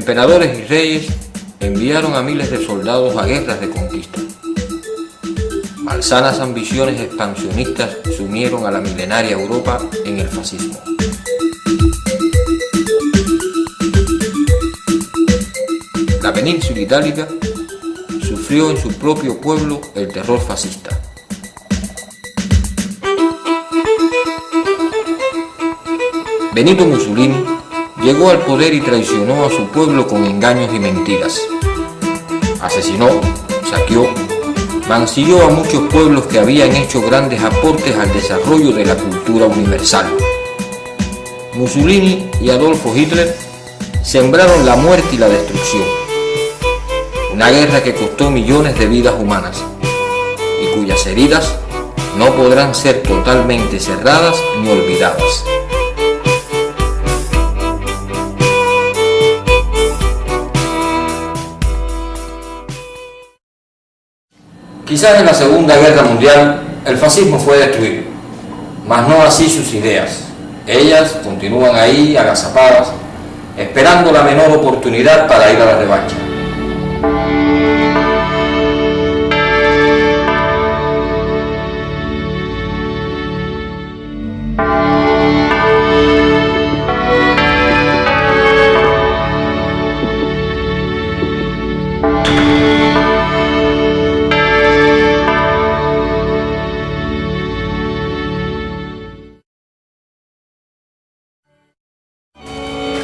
Emperadores y reyes enviaron a miles de soldados a guerras de conquista. Malsanas ambiciones expansionistas sumieron a la milenaria Europa en el fascismo. La península itálica sufrió en su propio pueblo el terror fascista. Benito Mussolini llegó al poder y traicionó a su pueblo con engaños y mentiras. Asesinó, saqueó, mancilló a muchos pueblos que habían hecho grandes aportes al desarrollo de la cultura universal. Mussolini y Adolfo Hitler sembraron la muerte y la destrucción. Una guerra que costó millones de vidas humanas y cuyas heridas no podrán ser totalmente cerradas ni olvidadas. Quizás en la Segunda Guerra Mundial el fascismo fue destruido, mas no así sus ideas. Ellas continúan ahí agazapadas, esperando la menor oportunidad para ir a la revancha.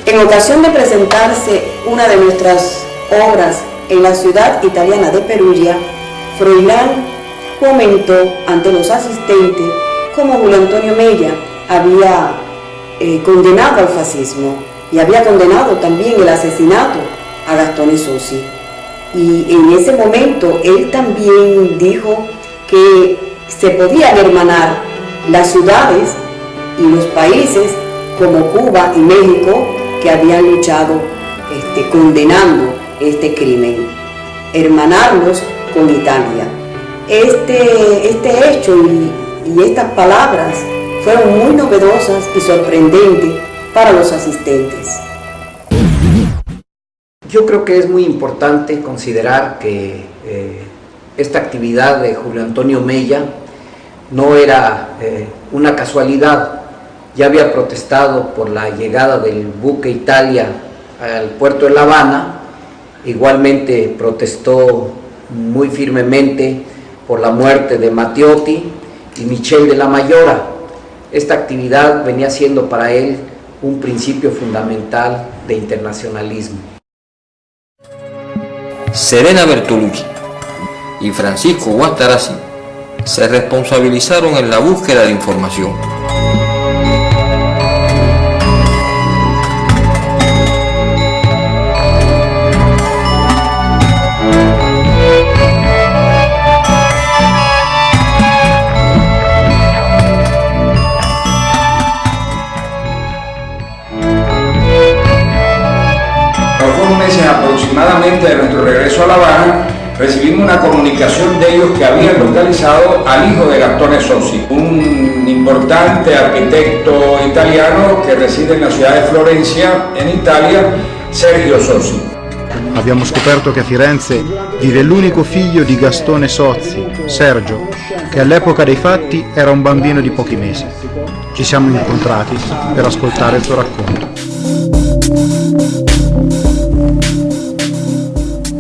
En ocasión de presentarse una de nuestras obras en la ciudad italiana de Perugia, Froilán comentó ante los asistentes cómo Julio Antonio Mella había condenado al fascismo y había condenado también el asesinato a Gastone Sossi. Y en ese momento él también dijo que se podían hermanar las ciudades y los países como Cuba y México, que habían luchado condenando este crimen, hermanarlos con Italia. Este hecho y estas palabras fueron muy novedosas y sorprendentes para los asistentes. Yo creo que es muy importante considerar que esta actividad de Julio Antonio Mella no era una casualidad. Ya había protestado por la llegada del buque Italia al puerto de La Habana, igualmente protestó muy firmemente por la muerte de Matteotti y Michel de la Mayora. Esta actividad venía siendo para él un principio fundamental de internacionalismo. Serena Bertolucci y Francisco Guastarazzi se responsabilizaron en la búsqueda de información. Aproximadamente de nuestro regreso a La Habana, recibimos una comunicación de ellos que habían localizado al hijo de Gastone Sossi, un importante arquitecto italiano que reside en la ciudad de Florencia, en Italia, Sergio Sossi. Abbiamo scoperto che a Firenze vive l'unico figlio di Gastone Sossi, Sergio, che all'epoca dei fatti era un bambino di pochi mesi. Ci siamo incontrati per ascoltare il suo racconto.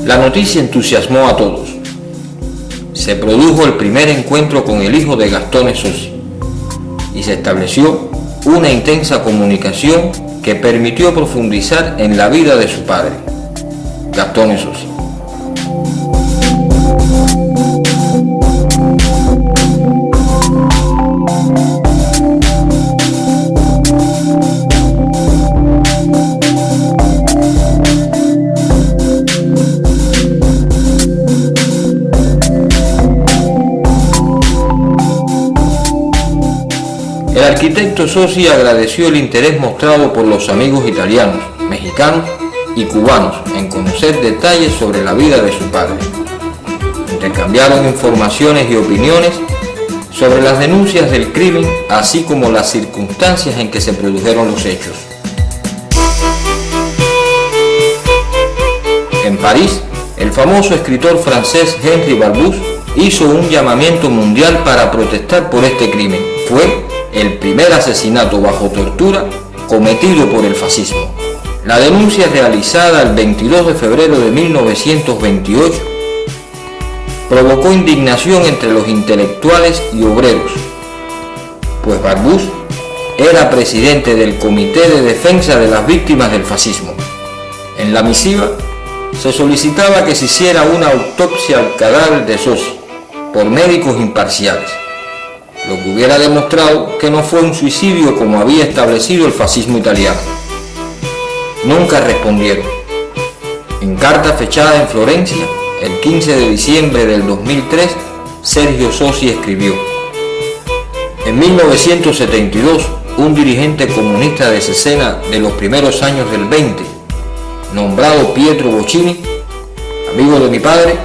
La noticia entusiasmó a todos. Se produjo el primer encuentro con el hijo de Gastone Sossi y se estableció una intensa comunicación que permitió profundizar en la vida de su padre, Gastone Sossi. El arquitecto Sossi agradeció el interés mostrado por los amigos italianos, mexicanos y cubanos en conocer detalles sobre la vida de su padre. Intercambiaron informaciones y opiniones sobre las denuncias del crimen, así como las circunstancias en que se produjeron los hechos. En París, el famoso escritor francés Henri Barbusse hizo un llamamiento mundial para protestar por este crimen. Fue el primer asesinato bajo tortura cometido por el fascismo. La denuncia realizada el 22 de febrero de 1928 provocó indignación entre los intelectuales y obreros, pues Barbusse era presidente del Comité de Defensa de las Víctimas del Fascismo. En la misiva se solicitaba que se hiciera una autopsia al cadáver de Sossi por médicos imparciales, lo que hubiera demostrado que no fue un suicidio como había establecido el fascismo italiano. Nunca respondieron. En carta fechada en Florencia, el 15 de diciembre del 2003, Sergio Sossi escribió: en 1972, un dirigente comunista de Cesena de los primeros años del 20, nombrado Pietro Boccini, amigo de mi padre,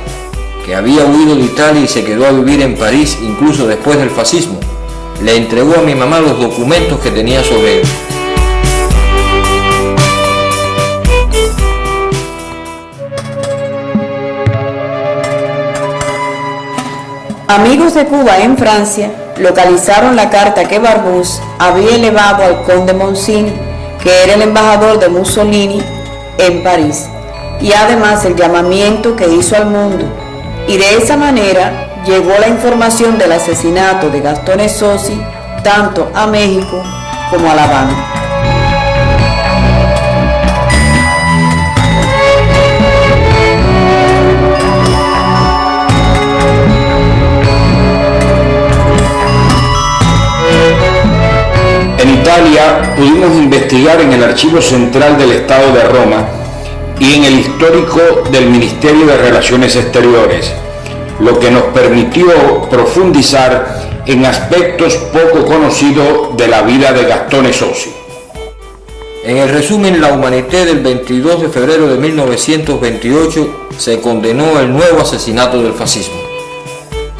que había huido de Italia y se quedó a vivir en París incluso después del fascismo, le entregó a mi mamá los documentos que tenía sobre él. Amigos de Cuba en Francia localizaron la carta que Barbusse había elevado al conde Monsini, que era el embajador de Mussolini en París, y además el llamamiento que hizo al mundo, y de esa manera llegó la información del asesinato de Gastone Sossi tanto a México como a La Habana. En Italia pudimos investigar en el Archivo Central del Estado de Roma y en el histórico del Ministerio de Relaciones Exteriores, lo que nos permitió profundizar en aspectos poco conocidos de la vida de Gastone Sossi. En el resumen La Humanité del 22 de febrero de 1928 se condenó el nuevo asesinato del fascismo.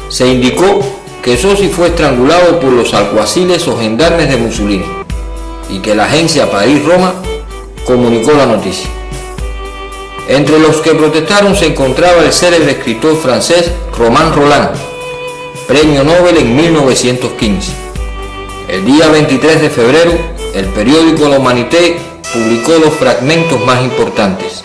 Se indicó que Sossi fue estrangulado por los alguaciles o gendarmes de Mussolini y que la agencia París-Roma comunicó la noticia. Entre los que protestaron se encontraba el célebre escritor francés Romain Rolland, premio Nobel en 1915. El día 23 de febrero, el periódico La Humanité publicó los fragmentos más importantes.